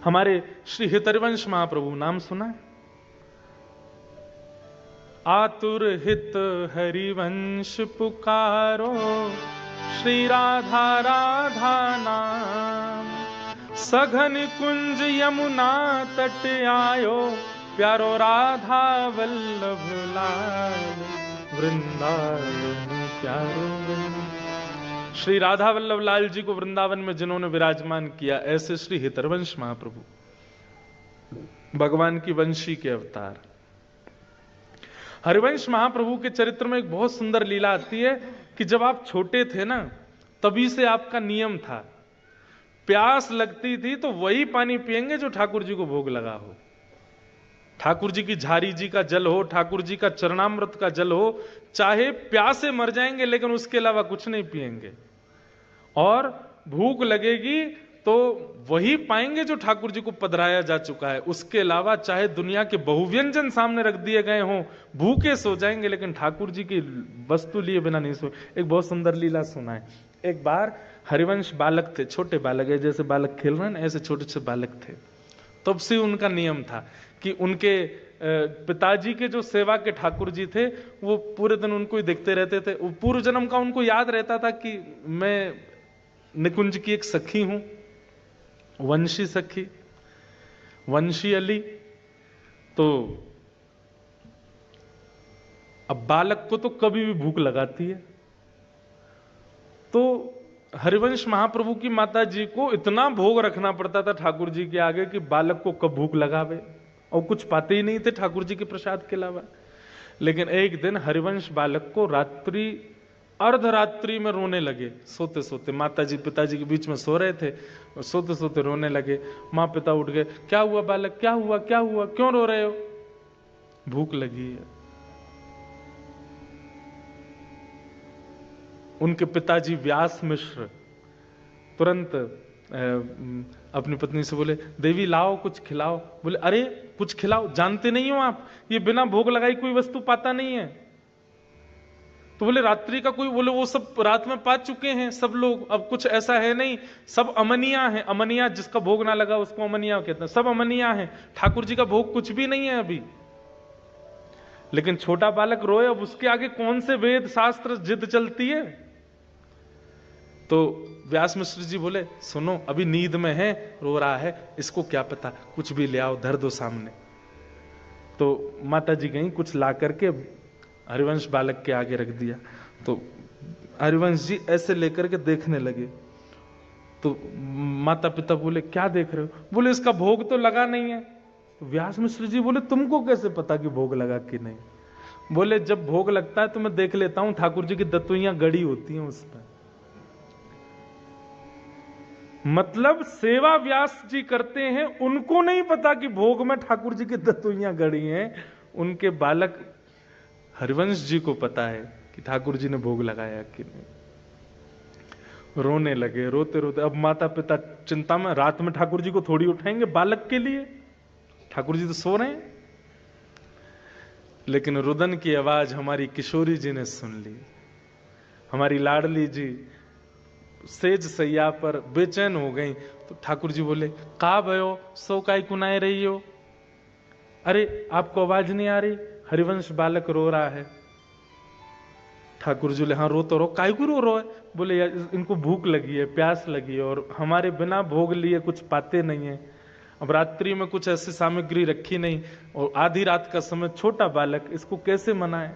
हमारे श्री हितरिवंश महाप्रभु, नाम सुना है? आतुर हित हरिवंश पुकारो, श्री राधा राधा नाम, सघन कुंज यमुना तट आयो, प्यारो राधा वल्लभ लाल, वृंदावन प्यारो। श्री राधा वल्लभ लाल जी को वृंदावन में जिन्होंने विराजमान किया, ऐसे श्री हितरवंश महाप्रभु, भगवान की वंशी के अवतार। हरिवंश महाप्रभु के चरित्र में एक बहुत सुंदर लीला आती है कि जब आप छोटे थे ना, तभी से आपका नियम था, प्यास लगती थी तो वही पानी पिएंगे जो ठाकुर जी को भोग लगा हो। ठाकुर जी की झारी जी का जल हो, ठाकुर जी का चरणामृत का जल हो, चाहे प्यासे मर जाएंगे लेकिन उसके अलावा कुछ नहीं पिएंगे। और भूख लगेगी तो वही पाएंगे जो ठाकुर जी को पधराया जा चुका है, उसके अलावा चाहे दुनिया के बहुव्यंजन सामने रख दिए गए हों, भूखे सो जाएंगे लेकिन ठाकुर जी की वस्तु लिए बिना नहीं सो। एक बहुत सुंदर लीला सुना है। एक बार हरिवंश बालक थे, छोटे बालक है, जैसे बालक खेल रहे हैं ऐसे छोटे छोटे बालक थे। तब से उनका नियम था कि उनके पिताजी के जो सेवा के ठाकुर जी थे वो पूरे दिन उनको ही देखते रहते थे। वो पूर्व जन्म का उनको याद रहता था कि मैं निकुंज की एक सखी हूं, वंशी सखी, वंशी अली। तो अब बालक को तो कभी भी भूख लगाती है, तो हरिवंश महाप्रभु की माता जी को इतना भोग रखना पड़ता था ठाकुर जी के आगे कि बालक को कब भूख लगावे, और कुछ पाते ही नहीं थे ठाकुर जी के प्रसाद के अलावा। लेकिन एक दिन हरिवंश बालक को रात्रि अर्धरात्रि में रोने लगे, सोते सोते। माता जी पिताजी के बीच में सो रहे थे, सोते सोते रोने लगे। माँ पिता उठ गए, क्या हुआ बालक, क्या हुआ क्या हुआ, क्यों रो रहे हो? भूख लगी है। उनके पिताजी व्यास मिश्र तुरंत अपनी पत्नी से बोले, देवी लाओ कुछ खिलाओ। बोले, अरे कुछ खिलाओ, जानते नहीं हो आप ये बिना भोग लगाई कोई वस्तु पाता नहीं है। तो बोले रात्रि का कोई, बोले वो सब रात में पा चुके हैं सब लोग, अब कुछ ऐसा है नहीं, सब अमनिया है। अमनिया जिसका भोग ना लगा उसको अमनिया कहते हैं, सब अमनिया है, ठाकुर जी का भोग कुछ भी नहीं है अभी। लेकिन छोटा बालक रोए, अब उसके आगे कौन से वेद शास्त्र जिद चलती है। तो व्यास मिश्र जी बोले, सुनो अभी नींद में है, रो रहा है, इसको क्या पता, कुछ भी ले आओ, धर दो सामने। तो माता जी गई, कुछ ला करके हरिवंश बालक के आगे रख दिया। तो हरिवंश जी ऐसे लेकर के देखने लगे। तो माता पिता बोले, क्या देख रहे हो? बोले, इसका भोग तो लगा नहीं है। तो व्यास मिश्र जी बोले, तुमको कैसे पता कि भोग लगा कि नहीं? बोले, जब भोग लगता है तो मैं देख लेता हूं, ठाकुर जी की दतुइयां गड़ी होती हैं उस पर। मतलब सेवा व्यास जी करते हैं, उनको नहीं पता कि भोग में ठाकुर जी की दतुइयां गड़ी हैं। उनके बालक हरिवंश जी को पता है कि ठाकुर जी ने भोग लगाया कि नहीं। रोने लगे, रोते रोते। अब माता पिता चिंता में, रात में ठाकुर जी को थोड़ी उठाएंगे बालक के लिए, ठाकुर जी तो सो रहे हैं। लेकिन रुदन की आवाज हमारी किशोरी जी ने सुन ली। हमारी लाडली जी सेज सैया पर बेचैन हो गई। तो ठाकुर जी बोले, का भयो, सो काय कुनाए रही हो? अरे आपको आवाज नहीं आ रही? हरिवंश बालक रो रहा है। ठाकुर जी बोले, हाँ रो तो रो, काय को रो है? बोले, यार इनको भूख लगी है, प्यास लगी है, और हमारे बिना भोग लिए कुछ पाते नहीं है। अब रात्रि में कुछ ऐसी सामग्री रखी नहीं, और आधी रात का समय, छोटा बालक, इसको कैसे मनाए?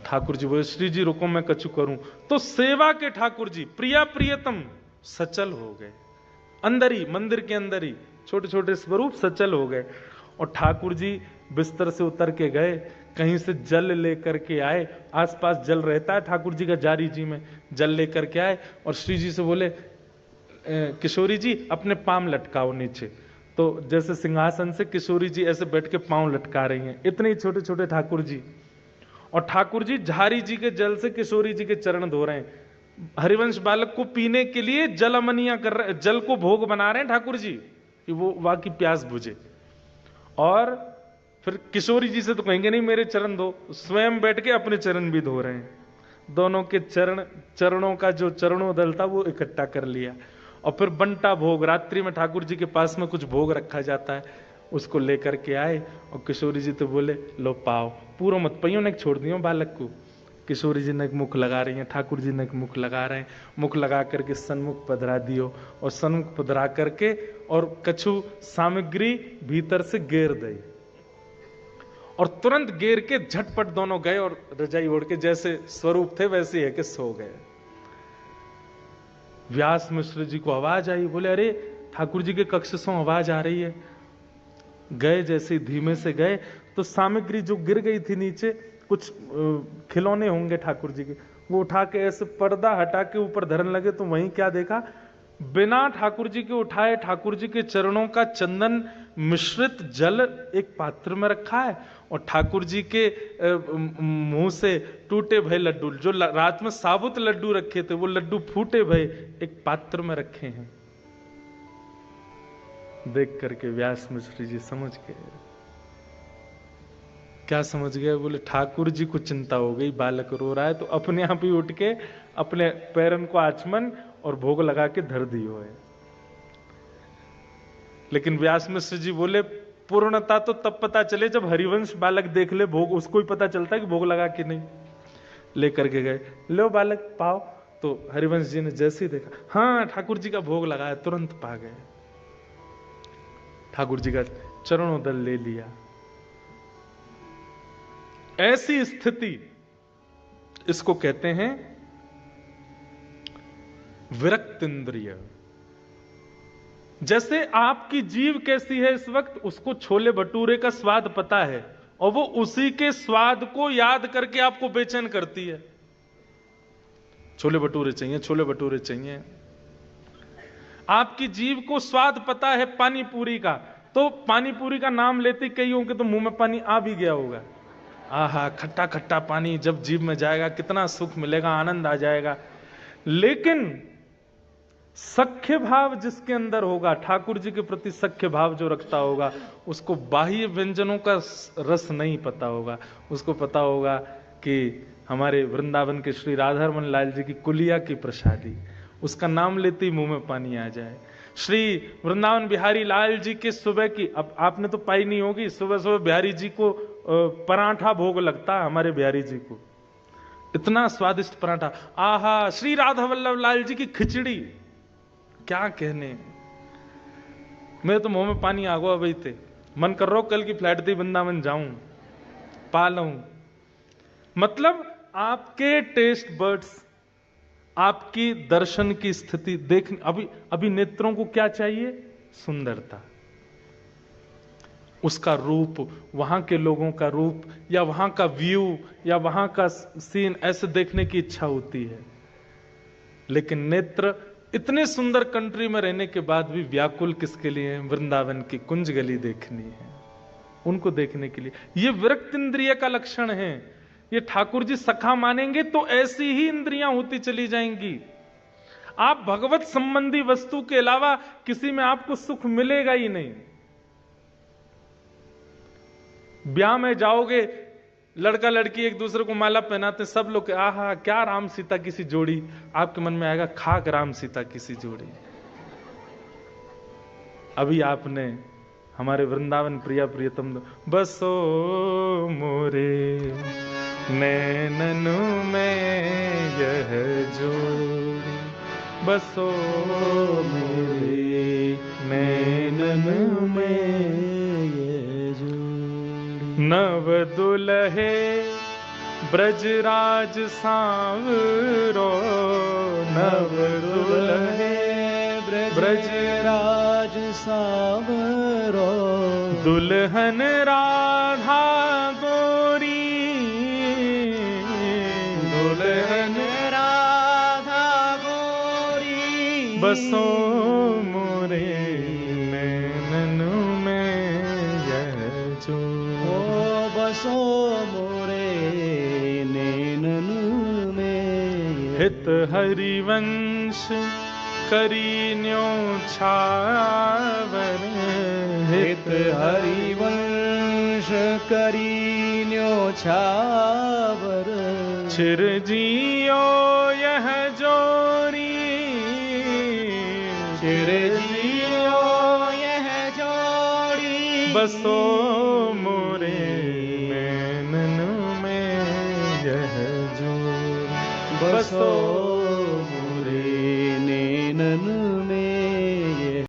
ठाकुर जी बोले, श्री जी रुको मैं कछु करूं। तो सेवा के ठाकुर जी प्रिया प्रियतम सचल हो गए, अंदर ही, मंदिर के अंदर ही छोटे छोटे स्वरूप सचल हो गए। और ठाकुर जी बिस्तर से उतर के गए, कहीं से जल लेकर के आए, आसपास जल रहता है ठाकुर जी का जारी जी में, जल लेकर के आए और श्री जी से बोले, किशोरी जी अपने पांव लटकाओ नीचे। तो जैसे सिंहासन से किशोरी जी ऐसे बैठ के पांव लटका रही हैं, इतने ही छोटे छोटे ठाकुर जी। और ठाकुर जी झारी जी के जल से किशोरी जी के चरण धो रहे हैं। हरिवंश बालक को पीने के लिए जल अमनिया कर रहे, जल को भोग बना रहे हैं ठाकुर जी कि वो वहां की प्यास बुझे। और फिर किशोरी जी से तो कहेंगे नहीं मेरे चरण धो, स्वयं बैठ के अपने चरण भी धो रहे हैं। दोनों के चरणों का जो चरणोदल था वो इकट्ठा कर लिया और फिर बंटा भोग, रात्रि में ठाकुर जी के पास में कुछ भोग रखा जाता है, उसको लेकर के आए और किशोरी जी तो बोले लो पाओ, पूरा मत पइयो ने छोड़ दियो बालक को। किशोरी जी ने मुख लगा रही हैं, ठाकुर जी ने मुख लगा रहे हैं, मुख लगा करके सन्मुख पधरा दियो और सन्मुख पधरा करके और कछु सामग्री भीतर से गेर दई और तुरंत गेर के झटपट दोनों गए और रजाई ओढ़ के जैसे स्वरूप थे वैसे है कि सो गए। व्यास मिश्र जी को आवाज आई, बोले अरे ठाकुर जी के कक्ष से आवाज आ रही है। गए, जैसे धीमे से गए तो सामग्री जो गिर गई थी नीचे, कुछ खिलौने होंगे ठाकुर जी के, वो उठा के ऐसे पर्दा हटा के ऊपर धरन लगे तो वहीं क्या देखा, बिना ठाकुर जी के उठाए ठाकुर जी के चरणों का चंदन मिश्रित जल एक पात्र में रखा है और ठाकुर जी के मुंह से टूटे भय लड्डू, जो रात में साबुत लड्डू रखे थे वो लड्डू फूटे भय एक पात्र में रखे हैं। देख करके व्यास मिश्र जी समझ गए। क्या समझ गए? बोले ठाकुर जी को चिंता हो गई, बालक रो रहा है, तो अपने आप ही उठ के अपने पैरन को आचमन और भोग लगा के धर दियो है। लेकिन व्यास मिश्र जी बोले पूर्णता तो तब पता चले जब हरिवंश बालक देख ले भोग, उसको ही पता चलता है कि भोग लगा कि नहीं। लेकर के गए, लो बालक पाओ। तो हरिवंश जी ने जैसे ही देखा, हाँ ठाकुर जी का भोग लगाया, तुरंत पा गए। ठाकुर जी का चरणोदल ले लिया। ऐसी स्थिति, इसको कहते हैं विरक्त इंद्रिय। जैसे आपकी जीव कैसी है इस वक्त, उसको छोले भटूरे का स्वाद पता है और वो उसी के स्वाद को याद करके आपको बेचैन करती है। छोले भटूरे चाहिए, छोले भटूरे चाहिए। आपकी जीव को स्वाद पता है पानी पूरी का, तो पानी पूरी का नाम लेते कईयों के तो मुंह में पानी आ भी गया होगा। आहा, खट्टा खट्टा पानी जब जीभ में जाएगा कितना सुख मिलेगा, आनंद आ जाएगा। लेकिन सख्य भाव जिसके अंदर होगा, ठाकुर जी के प्रति सख्य भाव जो रखता होगा, उसको बाह्य व्यंजनों का रस नहीं पता होगा। उसको पता होगा कि हमारे वृंदावन के श्री राधारमण लाल जी की कुलिया की प्रसादी, उसका नाम लेते ही मुंह में पानी आ जाए। श्री वृंदावन बिहारी लाल जी के सुबह की, अब आपने तो पाई नहीं होगी, सुबह सुबह बिहारी जी को पराठा भोग लगता है, हमारे बिहारी जी को इतना स्वादिष्ट पराठा। आहा, श्री राधा वल्लभ लाल जी की खिचड़ी, क्या कहने, मेरे तो मुंह में पानी आ गया भाई थे। मन कर रहा कल की फ्लाइट थी वृंदावन जाऊं, पा लूं। मतलब आपके टेस्ट बर्ड्स, आपकी दर्शन की स्थिति देख, अभी नेत्रों को क्या चाहिए? सुंदरता, उसका रूप, वहां के लोगों का रूप, या वहां का व्यू, या वहां का सीन, ऐसे देखने की इच्छा होती है। लेकिन नेत्र इतने सुंदर कंट्री में रहने के बाद भी व्याकुल किसके लिए हैं? वृंदावन की कुंज गली देखनी है, उनको देखने के लिए। ये विरक्त इंद्रिय का लक्षण है। ये ठाकुर जी सखा मानेंगे तो ऐसी ही इंद्रियां होती चली जाएंगी। आप भगवत संबंधी वस्तु के अलावा किसी में आपको सुख मिलेगा ही नहीं। ब्याह में जाओगे, लड़का लड़की एक दूसरे को माला पहनाते, सब लोग आहा क्या राम सीता की सी जोड़ी, आपके मन में आएगा खाक राम सीता की सी जोड़ी। अभी आपने हमारे वृंदावन प्रिया प्रियतम, बसो मोरे नैनन में यह जोड़ी, बसो मेरे नैनन में नव दुल्हे ब्रजराज सांवरो, नव दुल्हे ब्रजराज सांवरो, दुल्हन राधा गोरी, दुल्हन राधा गोरी, बसो मोरे नैनन में यह जो, बसो मोरे नैनन में। हित हरिवंश करीन्यो छावर, हित हरिवंश करीन्यो छावर, चिरजियो यह जोरी, चिरजियो यह जोड़ी, बसो मोरे नैनन में यह जोड़ी, बसो मोरे नैनन में